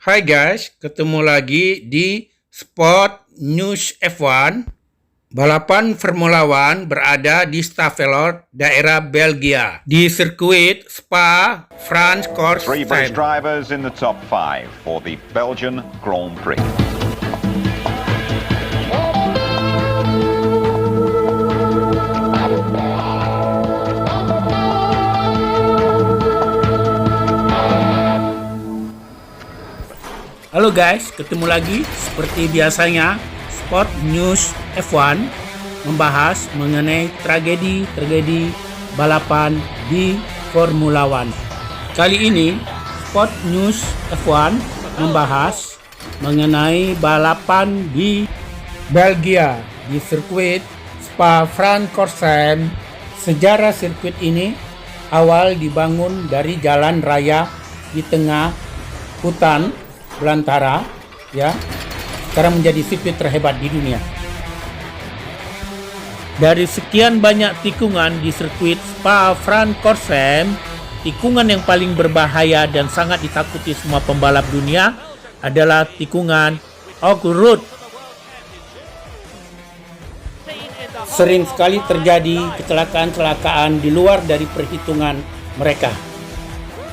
Hai guys, ketemu lagi di Sport News F1. Balapan Formula One berada di Stavelot, daerah Belgia, di Sirkuit Spa-Francorchamps. Three British drivers in the top 5 for the Belgian Grand Prix. Halo guys, ketemu lagi seperti biasanya Sport News F1 membahas mengenai tragedi balapan di Formula One. Kali ini Sport News F1 membahas mengenai balapan di Belgia di Sirkuit Spa-Francorchamps. Sejarah sirkuit ini awal dibangun dari jalan raya di tengah hutan belantara, ya, sekarang menjadi sirkuit terhebat di dunia. Dari sekian banyak tikungan di sirkuit Spa-Francorchamps, tikungan yang paling berbahaya dan sangat ditakuti semua pembalap dunia adalah tikungan off-road. Sering sekali terjadi kecelakaan-kecelakaan di luar dari perhitungan mereka.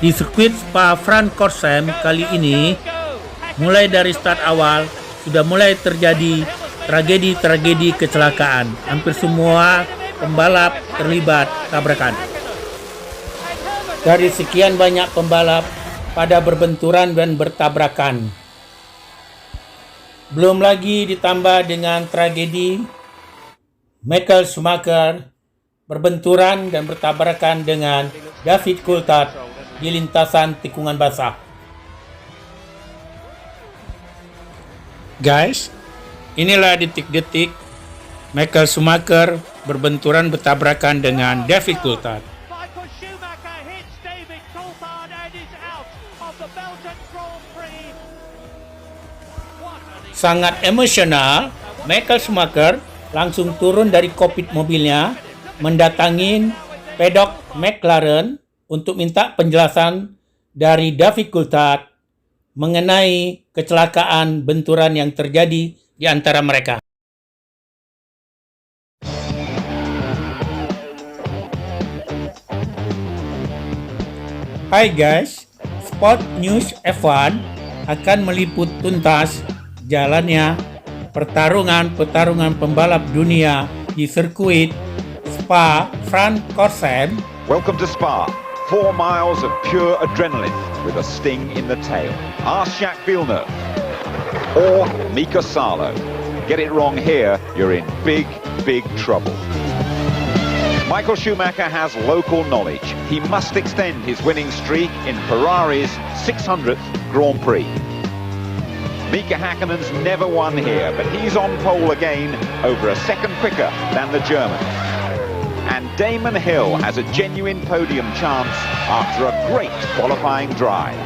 Di sirkuit Spa-Francorchamps kali ini, mulai dari start awal sudah mulai terjadi tragedi kecelakaan. Hampir semua pembalap terlibat tabrakan. Dari sekian banyak pembalap pada berbenturan dan bertabrakan. Belum lagi ditambah dengan tragedi Michael Schumacher berbenturan dan bertabrakan dengan David Coulthard di lintasan tikungan basah. Guys, inilah detik-detik Michael Schumacher bertabrakan dengan David Coulthard. Sangat emosional, Michael Schumacher langsung turun dari kokpit mobilnya, mendatangi pedok McLaren untuk minta penjelasan dari David Coulthard mengenai kecelakaan benturan yang terjadi di antara mereka. Hai guys, Sport News F1 akan meliput tuntas jalannya pertarungan pembalap dunia di sirkuit Spa-Francorchamps. Welcome to Spa. 4 miles of pure adrenaline with a sting in the tail. Ask Jacques Villeneuve or Mika Salo. Get it wrong here, you're in big trouble. Michael Schumacher has local knowledge. He must extend his winning streak in Ferrari's 600th Grand Prix. Mika Häkkinen's never won here, but he's on pole again, over a second quicker than the German. And Damon Hill has a genuine podium chance after a great qualifying drive.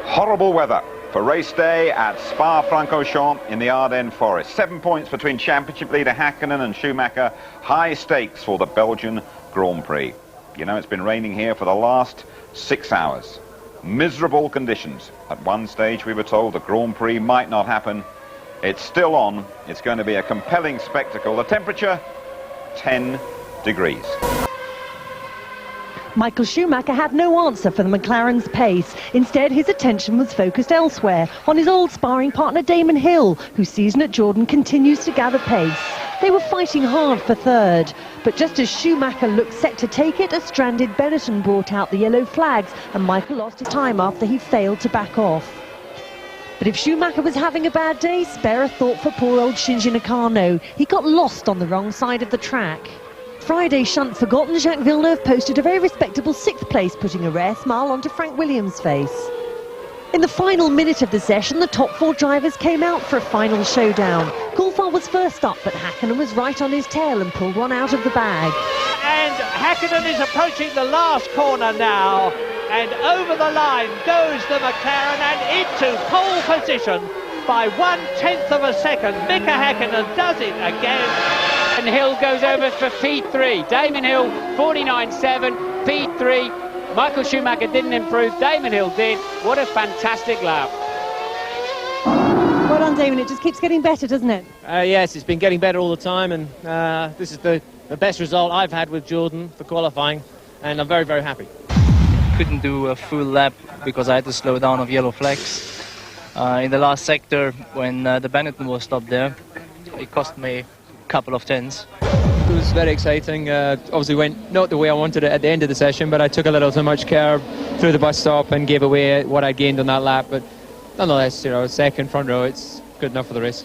Horrible weather for race day at Spa-Francorchamps in the Ardennes forest. 7 points between championship leader Häkkinen and Schumacher. High stakes for the Belgian Grand Prix. You know, it's been raining here for the last 6 hours. Miserable conditions. At one stage we were told the Grand Prix might not happen. It's still on. It's going to be a compelling spectacle. The temperature, 10 degrees. Michael Schumacher had no answer for the McLaren's pace. Instead, his attention was focused elsewhere, on his old sparring partner Damon Hill, whose season at Jordan continues to gather pace. They were fighting hard for third, but just as Schumacher looked set to take it, a stranded Benetton brought out the yellow flags, and Michael lost his time after he failed to back off. But if Schumacher was having a bad day, spare a thought for poor old Shinji Nakano. He got lost on the wrong side of the track. Friday shan't forgotten, Jacques Villeneuve posted a very respectable 6th place, putting a rare smile onto Frank Williams' face. In the final minute of the session, the top 4 drivers came out for a final showdown. Coulthard was first up, but Hakkinen was right on his tail and pulled one out of the bag. And Hakkinen is approaching the last corner now, and over the line goes the McLaren and into pole position by 1/10 of a second. Mika Hakkinen does it again. And Hill goes over for P3. Damon Hill 49.7, P3. Michael Schumacher didn't improve, Damon Hill did. What a fantastic lap. Well done, Damon. It just keeps getting better, doesn't it? Yes, it's been getting better all the time, and this is the best result I've had with Jordan for qualifying, and I'm very, very happy. Couldn't do a full lap because I had to slow down of yellow flags. In the last sector, when the Benetton was stopped there, it cost me a couple of tenths. It was very exciting. Obviously went not the way I wanted it at the end of the session, but I took a little too much curb through the bus stop and gave away what I gained on that lap. But nonetheless, you know, second front row, it's good enough for the race.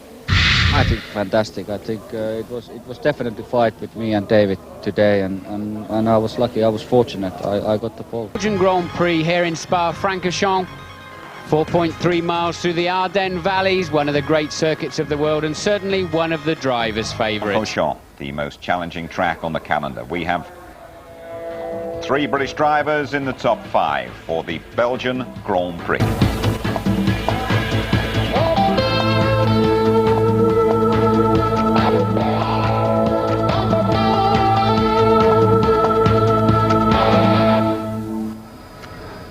I think fantastic. I think it was definitely a fight with me and David today, and I was lucky. I was fortunate. I got the pole. Belgian Grand Prix here in Spa-Francorchamps. 4.3 miles through the Ardennes valleys, one of the great circuits of the world, and certainly one of the drivers' favourites. Francorchamps, the most challenging track on the calendar. We have 3 British drivers in the top 5 for the Belgian Grand Prix.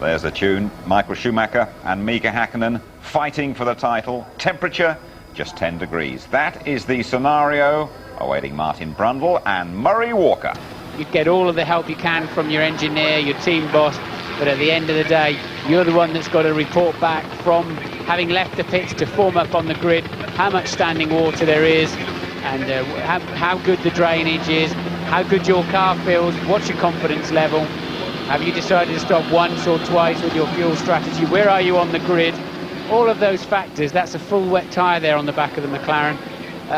There's the tune. Michael Schumacher and Mika Hakkinen fighting for the title. Temperature just 10 degrees. That is the scenario awaiting Martin Brundle and Murray Walker. You get all of the help you can from your engineer, your team boss, but at the end of the day, you're the one that's got to report back from having left the pits to form up on the grid, how much standing water there is, and how good the drainage is, how good your car feels, what's your confidence level. Have you decided to stop once or twice with your fuel strategy? Where are you on the grid? All of those factors, that's a full wet tyre there on the back of the McLaren.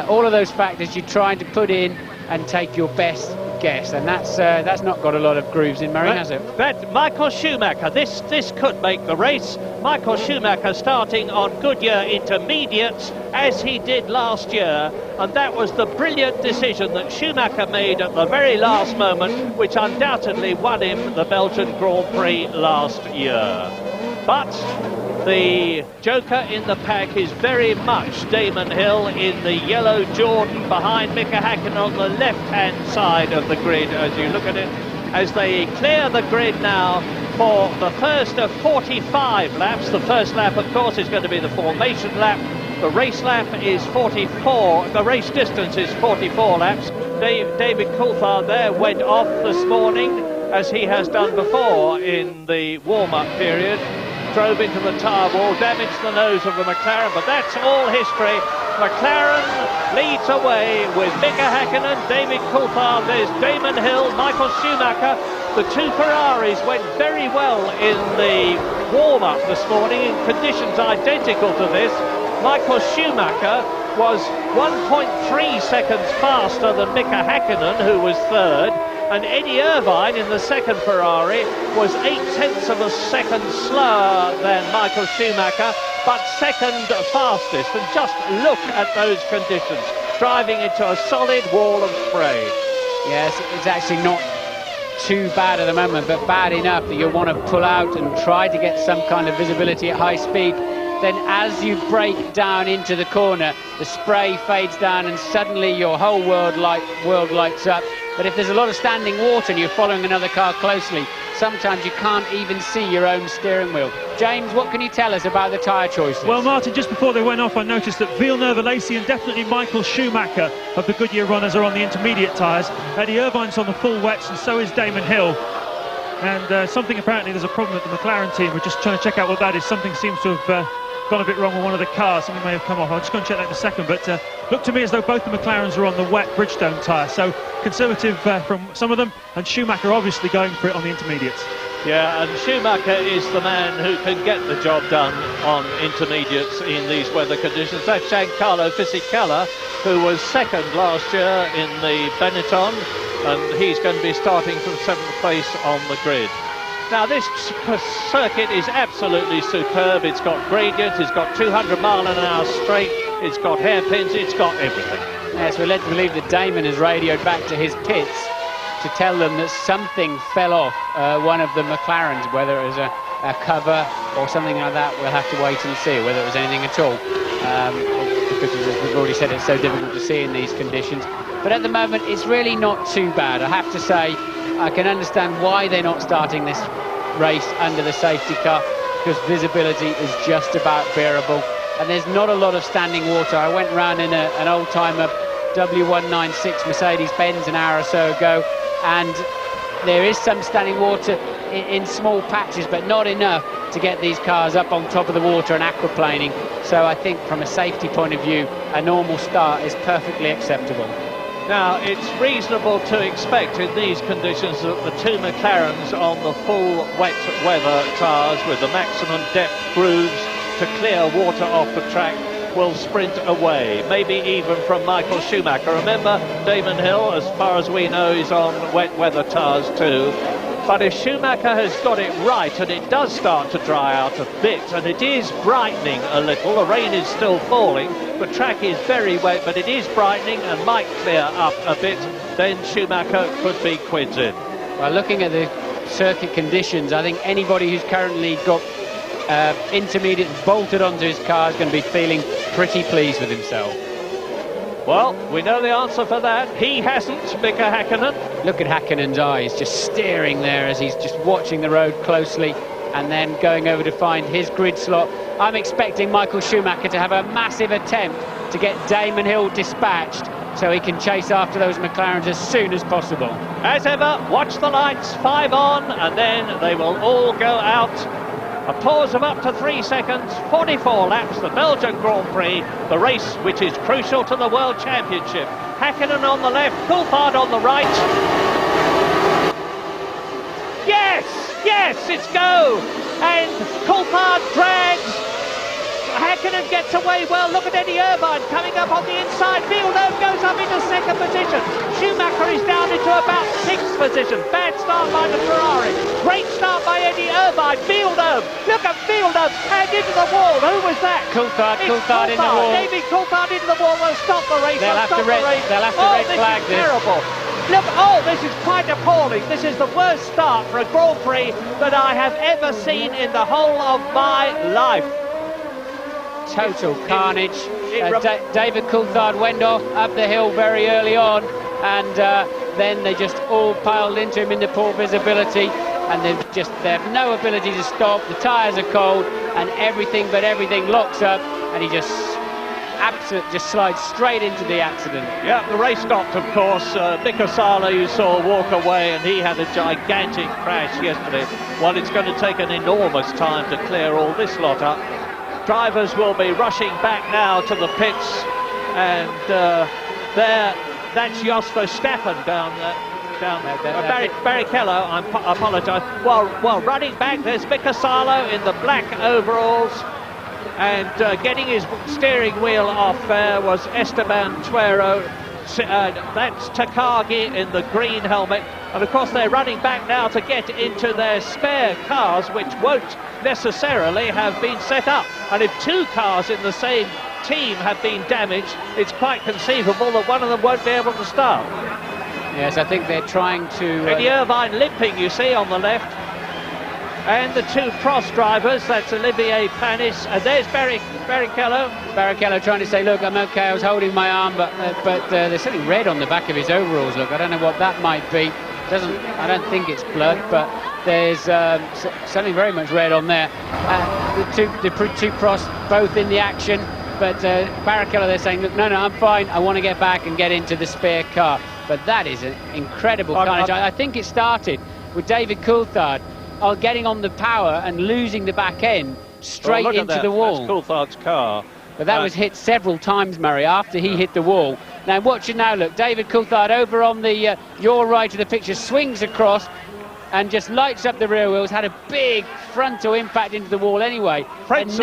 All of those factors you're trying to put in and take your best guess, and that's not got a lot of grooves in, Murray, has it? But Michael Schumacher, this could make the race. Michael Schumacher starting on Goodyear Intermediates as he did last year, and that was the brilliant decision that Schumacher made at the very last moment, which undoubtedly won him the Belgian Grand Prix last year. But the joker in the pack is very much Damon Hill in the yellow Jordan behind Mika Hakkinen on the left-hand side of the grid as you look at it, as they clear the grid now for the first of 45 laps. The first lap, of course, is going to be the formation lap. The race lap is 44, the race distance is 44 laps. David Coulthard there went off this morning, as he has done before in the warm-up period. Drove into the tyre wall, damaged the nose of the McLaren, but that's all history. McLaren leads away with Mika Hakkinen, David Coulthard, there's Damon Hill, Michael Schumacher. The 2 Ferraris went very well in the warm-up this morning in conditions identical to this. Michael Schumacher was 1.3 seconds faster than Mika Hakkinen, who was third. And Eddie Irvine in the second Ferrari was 0.8 of a second slower than Michael Schumacher, but second fastest. And just look at those conditions, driving into a solid wall of spray. Yes, it's actually not too bad at the moment, but bad enough that you'll want to pull out and try to get some kind of visibility at high speed. Then as you brake down into the corner, the spray fades down and suddenly your whole world lights up. But if there's a lot of standing water and you're following another car closely, sometimes you can't even see your own steering wheel. James, what can you tell us about the tyre choices? Well, Martin, just before they went off, I noticed that Villeneuve, Alesi and definitely Michael Schumacher of the Goodyear runners are on the intermediate tyres. Eddie Irvine's on the full wets, and so is Damon Hill. And something, apparently there's a problem at the McLaren team. We're just trying to check out what that is. Something seems to have gone a bit wrong with one of the cars. Something may have come off. I'll just go and check that in a second. But looked to me as though both the McLarens are on the wet Bridgestone tyre. So conservative from some of them, and Schumacher obviously going for it on the intermediates. Yeah, and Schumacher is the man who can get the job done on intermediates in these weather conditions. That's Giancarlo Fisichella, who was second last year in the Benetton. and he's going to be starting from 7th place on the grid. Now this circuit is absolutely superb. It's got gradient, it's got 200-mile-an-hour straight, it's got hairpins, it's got everything. Yes, we're led to believe that Damon has radioed back to his pits to tell them that something fell off one of the McLarens, whether it was a cover or something like that. We'll have to wait and see whether it was anything at all, because as we've already said, it's so difficult to see in these conditions. But at the moment, it's really not too bad. I have to say, I can understand why they're not starting this race under the safety car, because visibility is just about bearable, and there's not a lot of standing water. I went round in an old-timer W196 Mercedes-Benz an hour or so ago, and there is some standing water in small patches, but not enough to get these cars up on top of the water and aquaplaning. So I think from a safety point of view, a normal start is perfectly acceptable. Now, it's reasonable to expect in these conditions that the two McLarens on the full wet weather tyres with the maximum depth grooves to clear water off the track will sprint away, maybe even from Michael Schumacher. Remember, Damon Hill, as far as we know, is on wet weather tyres too. But if Schumacher has got it right, and it does start to dry out a bit, and it is brightening a little, the rain is still falling, the track is very wet, but it is brightening and might clear up a bit, then Schumacher could be quids in. Well, looking at the circuit conditions, I think anybody who's currently got intermediate bolted onto his car is going to be feeling pretty pleased with himself. Well, we know the answer for that. He hasn't, Mika Häkkinen. Look at Häkkinen's eyes, just staring there as he's just watching the road closely and then going over to find his grid slot. I'm expecting Michael Schumacher to have a massive attempt to get Damon Hill dispatched so he can chase after those McLarens as soon as possible. As ever, watch the lights, 5 on, and then they will all go out. A pause of up to 3 seconds, 44 laps, the Belgian Grand Prix, the race which is crucial to the World Championship. Häkkinen on the left, Coulthard on the right. Yes, yes, it's go! And Coulthard drags. Häkkinen gets away well. Look at Eddie Irvine coming up on the inside. Villeneuve goes up into 2nd position. Schumacher is down into about 6th position. Bad start by the Ferrari. Great start by Eddie Irvine. Villeneuve. Look at Villeneuve. And into the wall. Who was that? Coulthard in the wall. David Coulthard into the wall. Will stop the race. They'll have to red flag this. Terrible. Look, oh, this is quite appalling. This is the worst start for a Grand Prix that I have ever seen in the whole of my life. Total carnage. David Coulthard went off up the hill very early on, and then they just all piled into him into poor visibility, and they have no ability to stop. The tyres are cold, and everything locks up, and he just slides straight into the accident. Yeah, the race stopped, of course. Mika Sala, you saw, walk away, and he had a gigantic crash yesterday. Well, it's going to take an enormous time to clear all this lot up. Drivers will be rushing back now to the pits, and that's Jos Verstappen down there. Barrichello, I apologise. Well, running back, there's Mika Sala in the black overalls, and getting his steering wheel off there was Esteban Tuero. That's Takagi in the green helmet, and of course they're running back now to get into their spare cars, which won't necessarily have been set up. And if 2 cars in the same team have been damaged, it's quite conceivable that one of them won't be able to start. Yes, I think they're trying to... Eddie Irvine limping, you see, on the left. And the 2 cross drivers, that's Olivier Panis, and there's Barrichello. Barrichello trying to say, look, I'm okay, I was holding my arm, but there's something red on the back of his overalls, look, I don't know what that might be. I don't think it's blood, but there's something very much red on there. The two cross, both in the action, but Barrichello, they're saying, look, no, I'm fine, I want to get back and get into the spare car. But that is an incredible carnage. I think it started with David Coulthard getting on the power and losing the back end straight into the wall. That's Coulthard's car. But that was hit several times, Murray, after he hit the wall. Now watch it now, look, David Coulthard over on the your right of the picture, swings across and just lights up the rear wheels, had a big frontal impact into the wall anyway. And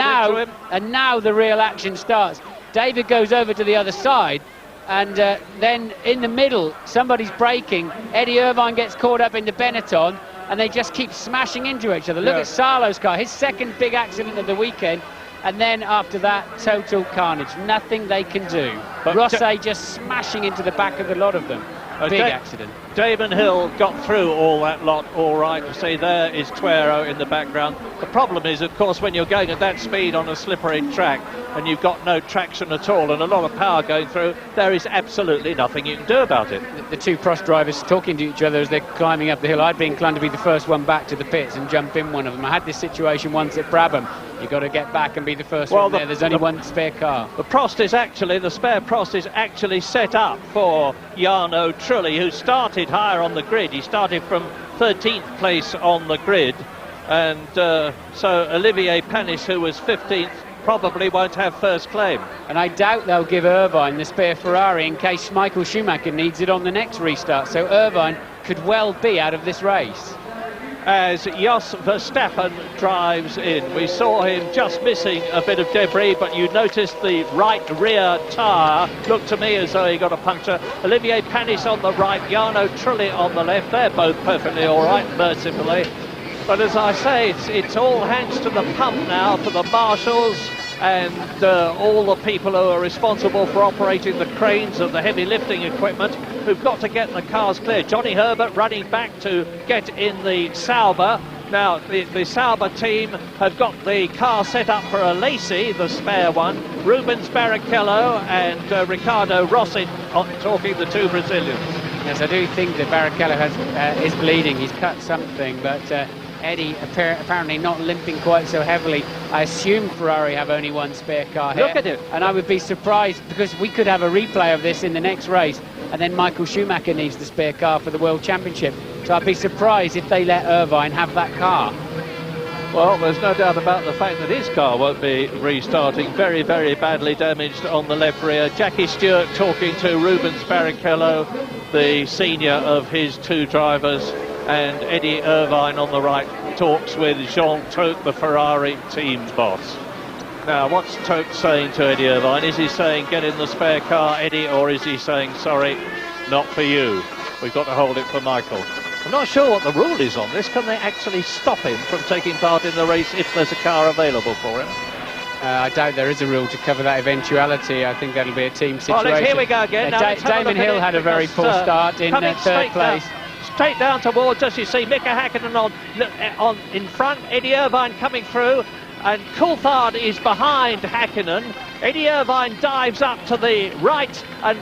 now the real action starts. David goes over to the other side and then in the middle, somebody's braking. Eddie Irvine gets caught up into Benetton, and they just keep smashing into each other. Look at Salah's car, his second big accident of the weekend, and then after that, total carnage. Nothing they can do. But Rosset just smashing into the back of the lot of them. Big accident. Damon Hill got through all that lot all right. You see, there is Tuero in the background. The problem is, of course, when you're going at that speed on a slippery track and you've got no traction at all and a lot of power going through, there is absolutely nothing you can do about it. The two Prost drivers talking to each other as they're climbing up the hill. I'd be inclined to be the first one back to the pits and jump in one of them. I had this situation once at Brabham. You've got to get back and be the first one there. There's only one spare car. The spare Prost is actually set up for Jarno Trulli, who started higher on the grid. He started from 13th place on the grid. And so Olivier Panis, who was 15th, probably won't have first claim. And I doubt they'll give Irvine the spare Ferrari in case Michael Schumacher needs it on the next restart. So Irvine could well be out of this race. As Jos Verstappen drives in, we saw him just missing a bit of debris, but you noticed the right rear tyre looked to me as though he got a puncture. Olivier Panis on the right, Jarno Trulli on the left. They're both perfectly all right, mercifully. But as I say, it's all hands to the pump now for the marshals and all the people who are responsible for operating the cranes and the heavy lifting equipment, who've got to get the cars clear. Johnny Herbert running back to get in the Sauber. Now, the Sauber team have got the car set up for a Lacey, the spare one. Rubens Barrichello and Ricardo Rossi talking the two Brazilians. Yes, I do think that Barrichello is bleeding. He's cut something, but Eddie apparently not limping quite so heavily. I assume Ferrari have only one spare car here. Look at it. And I would be surprised, because we could have a replay of this in the next race, and then Michael Schumacher needs the spare car for the World Championship. So I'd be surprised if they let Irvine have that car. Well, there's no doubt about the fact that his car won't be restarting. Very, very badly damaged on the left rear. Jackie Stewart talking to Rubens Barrichello, the senior of his two drivers, and Eddie Irvine on the right talks with Jean Todt, the Ferrari team boss. Now, what's Todt saying to Eddie Irvine? Is he saying, get in the spare car, Eddie, or is he saying, sorry, not for you? We've got to hold it for Michael. I'm not sure what the rule is on this. Can they actually stop him from taking part in the race if there's a car available for him? I doubt there is a rule to cover that eventuality. I think that'll be a team situation. Well, here we go again. Damon Hill had a very poor start in third place. Straight down towards us, you see Mika Hakkinen on in front, Eddie Irvine coming through, and Coulthard is behind Hakkinen. Eddie Irvine dives up to the right, and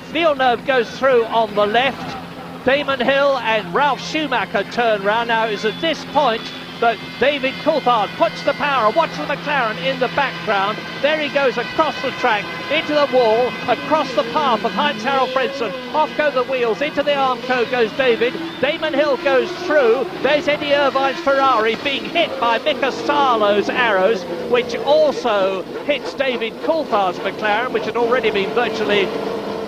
Villeneuve goes through on the left. Damon Hill and Ralf Schumacher turn round. Now it's at this point that David Coulthard puts the power. Watch the McLaren in the background. There he goes across the track, into the wall, across the path of Heinz-Harald Frentzen. Off go the wheels, into the Armco goes David. Damon Hill goes through. There's Eddie Irvine's Ferrari being hit by Mika Salo's arrows, which also hits David Coulthard's McLaren, which had already been virtually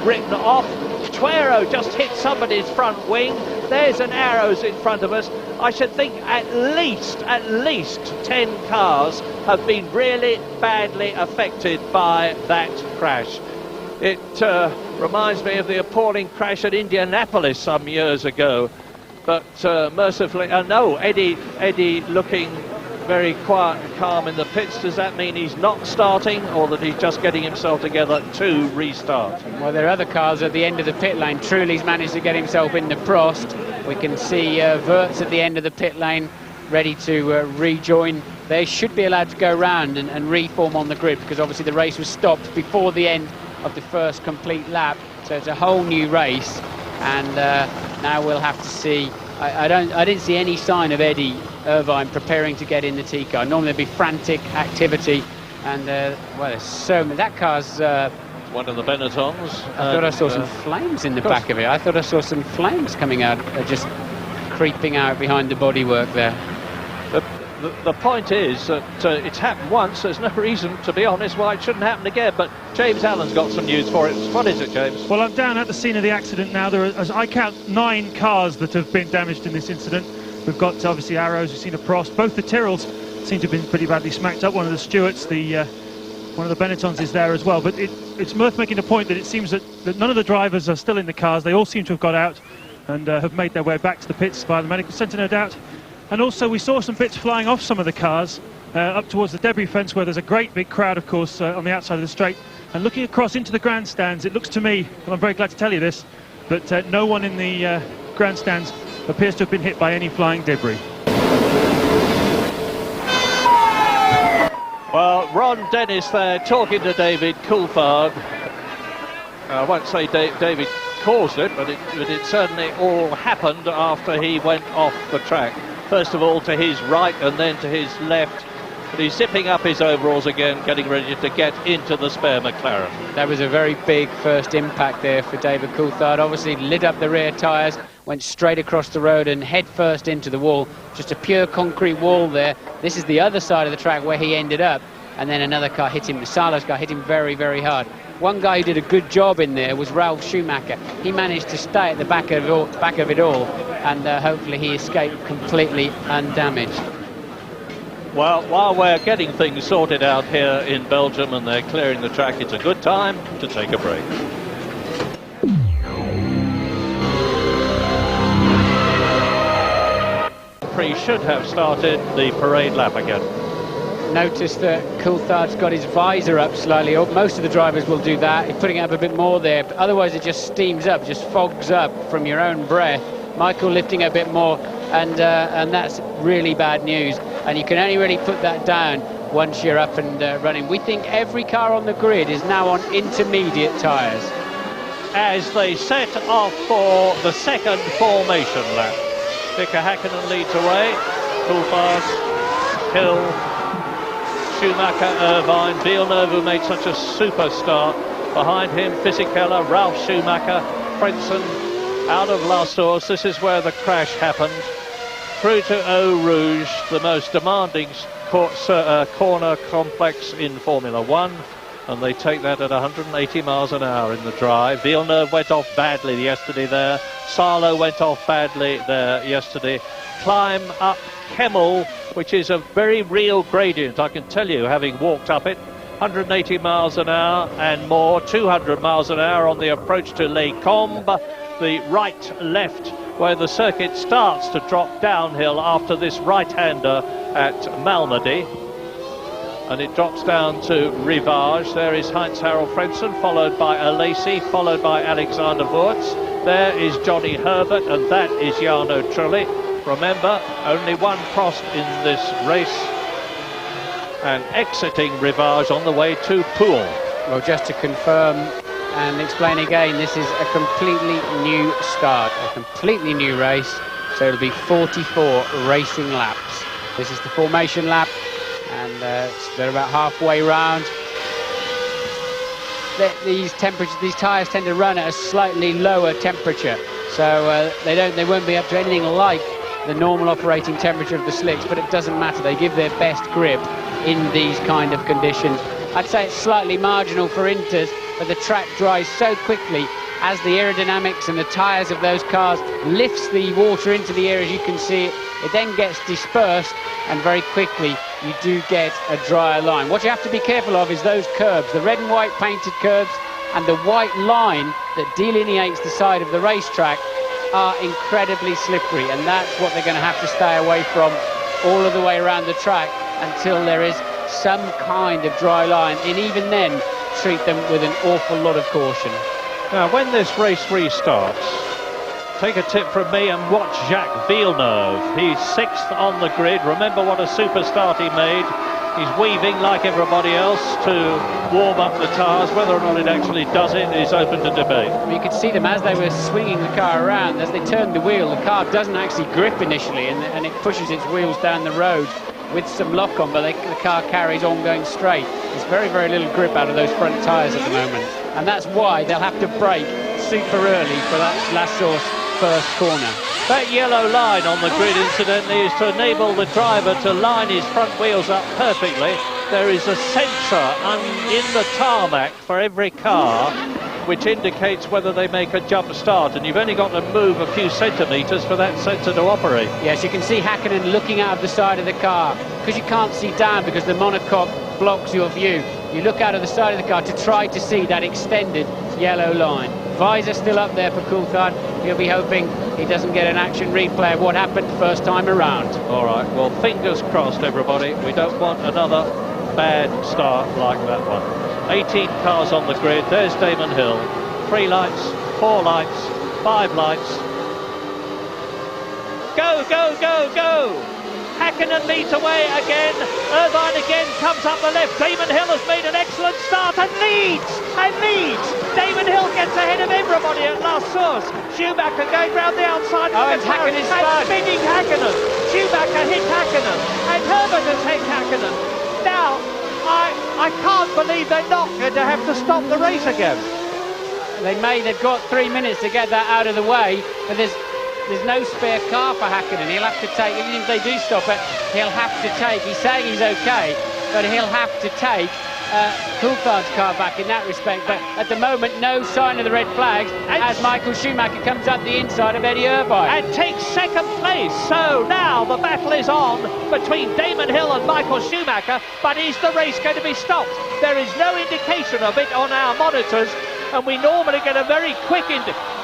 written off. Tuero just hit somebody's front wing. There's an arrows in front of us. I should think at least 10 cars have been really badly affected by that crash. It reminds me of the appalling crash at Indianapolis some years ago. But mercifully, no, Eddie looking very quiet and calm in the pits. Does that mean he's not starting, or that he's just getting himself together to restart? Well, there are other cars at the end of the pit lane. Trulli's managed to get himself in the Prost. We can see Wirtz at the end of the pit lane, ready to rejoin. They should be allowed to go round and reform on the grid, because obviously the race was stopped before the end of the first complete lap. So it's a whole new race, and now we'll have to see. I didn't see any sign of Eddie Irvine preparing to get in the T car. Normally there'd be frantic activity, and well, there's so many. That car's one of the Benettons. I thought I saw some flames in the back of it. I thought I saw some flames coming out, just creeping out behind the bodywork there. The point is that it's happened once. There's no reason, to be honest, why it shouldn't happen again. But James Allen's got some news for it. What is it, James? Well, I'm down at the scene of the accident now. There are, as I count, 9 cars that have been damaged in this incident. We've got obviously arrows. We've seen a Prost. Both the Tyrrells seem to have been pretty badly smacked up. One of the Stewarts, the One of the Benettons is there as well, but it's worth making the point that it seems that none of the drivers are still in the cars. They all seem to have got out and have made their way back to the pits via the medical centre, no doubt. And also we saw some bits flying off some of the cars up towards the debris fence, where there's a great big crowd, of course, on the outside of the straight. And looking across into the grandstands, it looks to me, and I'm very glad to tell you this, that no one in the grandstands appears to have been hit by any flying debris. Well, Ron Dennis there talking to David Coulthard. I won't say David caused it, but it certainly all happened after he went off the track. First of all to his right and then to his left. But he's zipping up his overalls again, getting ready to get into the spare McLaren. That was a very big first impact there for David Coulthard. Obviously lit up the rear tyres, went straight across the road and head first into the wall. Just a pure concrete wall there. This is the other side of the track where he ended up. And then another car hit him. Salah's car hit him very, very hard. One guy who did a good job in there was Ralf Schumacher. He managed to stay at the back of it all, and hopefully he escaped completely undamaged. Well, while we're getting things sorted out here in Belgium and they're clearing the track, it's a good time to take a break. Prix should have started the parade lap again. Notice that Coulthard's got his visor up slightly. Most of the drivers will do that. He's putting it up a bit more there, but otherwise it just steams up, just fogs up from your own breath. Michael lifting a bit more, and that's really bad news. And you can only really put that down once you're up and running. We think every car on the grid is now on intermediate tyres. As they set off for the second formation lap. Mika Häkkinen leads away. Coulthard, Hill, Schumacher, Irvine, Villeneuve, who made such a super start. Behind him, Fisichella, Ralf Schumacher, Frentzen out of La Source. This is where the crash happened. Through to Eau Rouge, the most demanding corner complex in Formula One, and they take that at 180 miles an hour in the drive. Villeneuve went off badly yesterday there. Salo went off badly there yesterday. Climb up Kemmel, which is a very real gradient, I can tell you, having walked up it. 180 miles an hour and more, 200 miles an hour on the approach to Les Combes, the right-left, where the circuit starts to drop downhill after this right-hander at Malmedy. And it drops down to Rivage. There is Heinz-Harald Frentzen, followed by Alesi, followed by Alexander Wurz. There is Johnny Herbert, and that is Jarno Trulli. Remember, only one crossed in this race. And exiting Rivage on the way to Poole. Well, just to confirm and explain again, this is a completely new start, a completely new race, so it'll be 44 racing laps. This is the formation lap, and they're about halfway round. These tyres tend to run at a slightly lower temperature, so they won't be up to anything like the normal operating temperature of the slicks, but it doesn't matter. They give their best grip in these kind of conditions. I'd say it's slightly marginal for Inters, but the track dries so quickly as the aerodynamics and the tyres of those cars lifts the water into the air, as you can see it. It then gets dispersed, and very quickly you do get a drier line. What you have to be careful of is those curbs, the red and white painted curbs and the white line that delineates the side of the racetrack are incredibly slippery, and that's what they're going to have to stay away from all of the way around the track until there is some kind of dry line, and even then treat them with an awful lot of caution. Now, when this race restarts, take a tip from me and watch Jacques Villeneuve. He's 6th on the grid. Remember what a super start he made. He's weaving like everybody else to warm up the tyres. Whether or not it actually does it is open to debate. You could see them as they were swinging the car around. As they turned the wheel, the car doesn't actually grip initially, and it pushes its wheels down the road with some lock on, but the car carries on going straight. There's very, very little grip out of those front tyres at the moment, and that's why they'll have to brake super early for that La Source first corner. That yellow line on the grid, incidentally, is to enable the driver to line his front wheels up perfectly. There is a sensor in the tarmac for every car which indicates whether they make a jump start, and you've only got to move a few centimetres for that sensor to operate. Yes, you can see Häkkinen looking out of the side of the car, because you can't see down because the monocoque blocks your view. You look out of the side of the car to try to see that extended yellow line. Visor still up there for Coulthard. He'll be hoping he doesn't get an action replay of what happened first time around. All right, well, fingers crossed, everybody. We don't want another bad start like that one. 18 cars on the grid. There's Damon Hill. 3 lights, 4 lights, 5 lights. Go, go, go, go! Hakkinen leads away again. Irvine again comes up the left. Damon Hill has made an excellent start and leads! And leads! Damon Hill gets ahead of everybody at last source. Schumacher going round the outside. Oh, and Hakkinen is spinning Hakkinen. Schumacher hit Hakkinen. And Herbert has hit Hakkinen. Now, I can't believe they're not going to have to stop the race again. They've got 3 minutes to get that out of the way, but there's no spare car for Hakkinen. He'll have to take, even if they do stop it, he'll have to take, he's saying he's okay, but he'll have to take Coulthard's car back in that respect. But at the moment, no sign of the red flags as Michael Schumacher comes up the inside of Eddie Irvine. And takes second place. So now the battle is on between Damon Hill and Michael Schumacher, but is the race going to be stopped? There is no indication of it on our monitors, and we normally get a very quick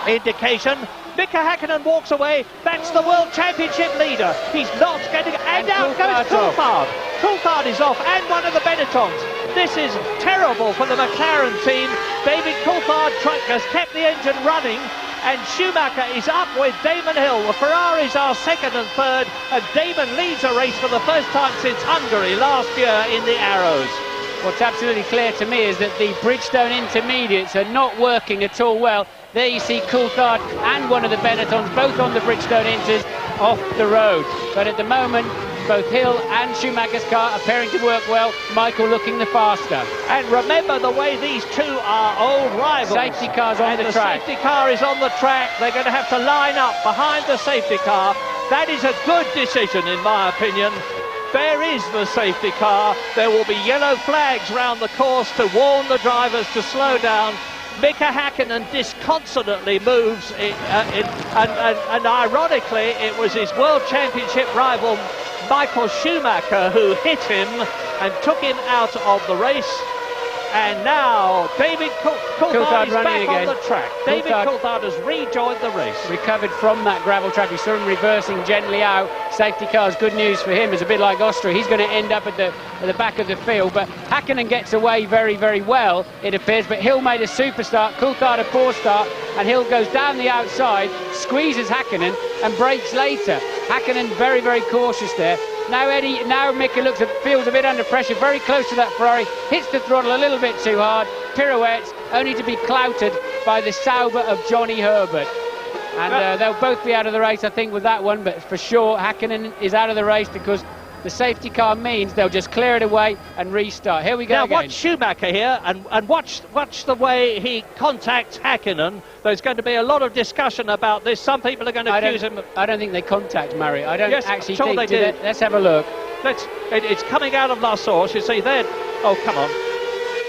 indication. Mika Hakkinen walks away. That's the World Championship leader. He's not going to... And out goes Coulthard. Coulthard is off, and one of the Benettons. This is terrible for the McLaren team. David Coulthard has kept the engine running, and Schumacher is up with Damon Hill. The Ferraris are second and third, and Damon leads a race for the first time since Hungary last year in the Arrows. What's absolutely clear to me is that the Bridgestone intermediates are not working at all well. There you see Coulthard and one of the Benettons, both on the Bridgestone Inters, off the road. But at the moment, both Hill and Schumacher's car appearing to work well, Michael looking the faster. And remember the way these two are old rivals. Safety car's on the track. The safety car is on the track. They're going to have to line up behind the safety car. That is a good decision, in my opinion. There is the safety car. There will be yellow flags round the course to warn the drivers to slow down. Mika Hakkinen disconsolately moves, and ironically, it was his World Championship rival Michael Schumacher who hit him and took him out of the race. And now David Coulthard is back again on the track. David Coulthard has rejoined the race. Recovered from that gravel trap. We saw him reversing gently out. Safety cars, good news for him. It's a bit like Austria. He's going to end up at the back of the field. But Hakkinen gets away very, very well, it appears. But Hill made a super start. Coulthard a poor start. And Hill goes down the outside, squeezes Hakkinen and brakes later. Hakkinen very, very cautious there. Now Mika feels a bit under pressure, very close to that Ferrari, hits the throttle a little bit too hard, pirouettes, only to be clouted by the Sauber of Johnny Herbert. And they'll both be out of the race, I think, with that one, but for sure Hakkinen is out of the race because the safety car means they'll just clear it away and restart. Here we go now again. Watch Schumacher here and watch the way he contacts Hakkinen. There's going to be a lot of discussion about this. Some people are going to accuse him. I don't think they contact Murray. I don't actually think they did. Let's have a look. It's coming out of La Source. You see there. Oh, come on.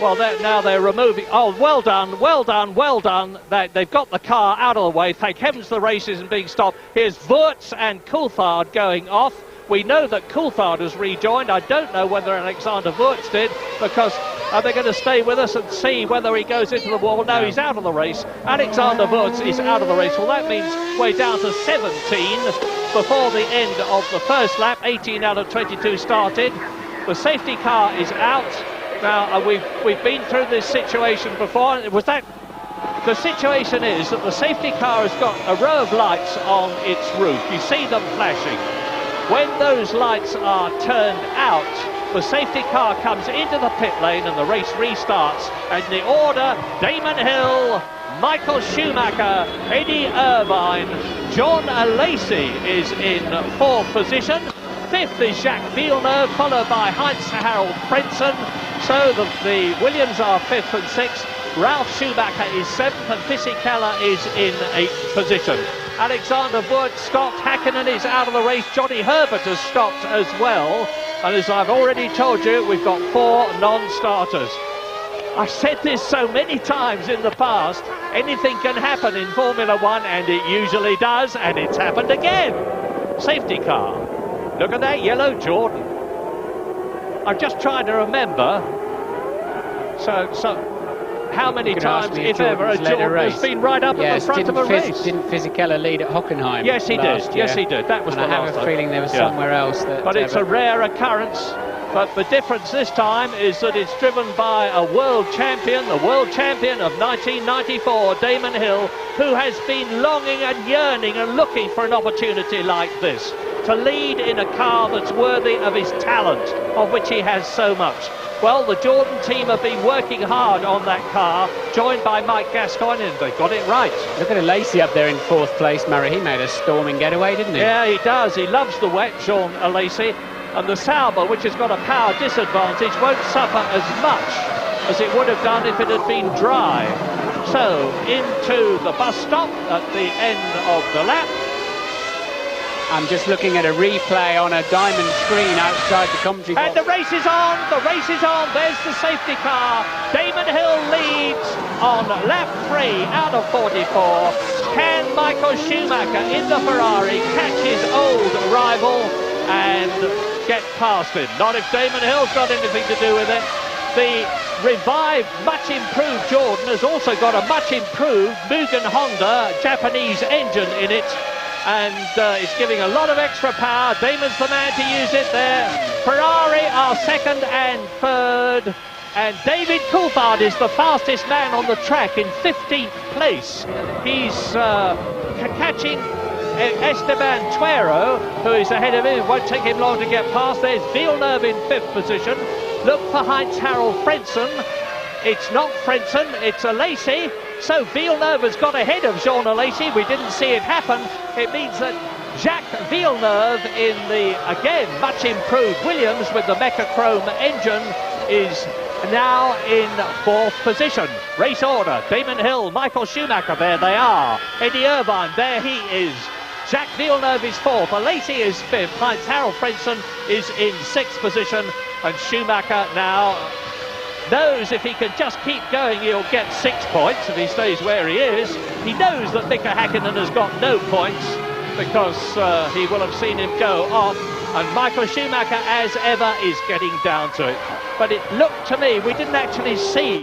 Well, now they're removing. Oh, well done, well done, well done. They've got the car out of the way. Thank heavens the race isn't being stopped. Here's Wurz and Coulthard going off. We know that Coulthard has rejoined. I don't know whether Alexander Wurz did, because are they going to stay with us and see whether he goes into the wall? No, he's out of the race. Alexander Wurz is out of the race. Well, that means we're down to 17 before the end of the first lap. 18 out of 22 started. The safety car is out. Now, we've been through this situation before. The situation is that the safety car has got a row of lights on its roof. You see them flashing. When those lights are turned out, the safety car comes into the pit lane and the race restarts. And the order, Damon Hill, Michael Schumacher, Eddie Irvine, John Lacey is in fourth position. Fifth is Jacques Villeneuve, followed by Heinz-Harald Frentzen. So the Williams are fifth and sixth. Ralf Schumacher is seventh and Fisichella is in eighth position. Alexander Wurz stopped. Hakkinen is out of the race. Johnny Herbert has stopped as well. And as I've already told you, we've got 4 non-starters. I've said this so many times in the past. Anything can happen in Formula One, and it usually does, and it's happened again. Safety car. Look at that yellow Jordan. I'm just trying to remember. So how many times, if ever, a Jordan has been right up at the front of a race? Didn't Fisichella lead at Hockenheim? Yes, he did. Yes, he did. That was and the last I have a time. feeling there was somewhere else that. But it's a rare occurrence. But the difference this time is that it's driven by a world champion, the world champion of 1994, Damon Hill, who has been longing and yearning and looking for an opportunity like this, to lead in a car that's worthy of his talent, of which he has so much. Well, the Jordan team have been working hard on that car, joined by Mike Gascoigne, and they got it right. Look at Lacey up there in 4th place, Murray. He made a storming getaway, didn't he? Yeah, he does. He loves the wet, Sean Lacey. And the Sauber, which has got a power disadvantage, won't suffer as much as it would have done if it had been dry. So, into the bus stop at the end of the lap. I'm just looking at a replay on a diamond screen outside the commentary box. And the race is on, the race is on, there's the safety car. Damon Hill leads on lap 3 out of 44. Can Michael Schumacher in the Ferrari catch his old rival and get past him? Not if Damon Hill's got anything to do with it. The revived, much improved Jordan has also got a much improved Mugen Honda Japanese engine in it, and it's giving a lot of extra power. Damon's the man to use it there. Ferrari are 2nd and 3rd, and David Coulthard is the fastest man on the track in 15th place. He's catching Esteban Tuero, who is ahead of him. It won't take him long to get past. There's Villeneuve in 5th position. Look for Heinz-Harald Frentzen. It's not Frentzen, it's Lacey. So Villeneuve has got ahead of Jean Lacey. We didn't see it happen. It means that Jacques Villeneuve in the, again, much improved Williams with the Mechachrome engine is now in 4th position. Race order: Damon Hill, Michael Schumacher, there they are. Eddie Irvine, there he is. Jacques Villeneuve is 4th, Lacey is 5th, Heinz-Harald Frentzen is in 6th position, and Schumacher now knows if he can just keep going he'll get 6 points if he stays where he is. He knows that Mika Häkkinen has got no points because he will have seen him go off, and Michael Schumacher, as ever, is getting down to it. But it looked to me, we didn't actually see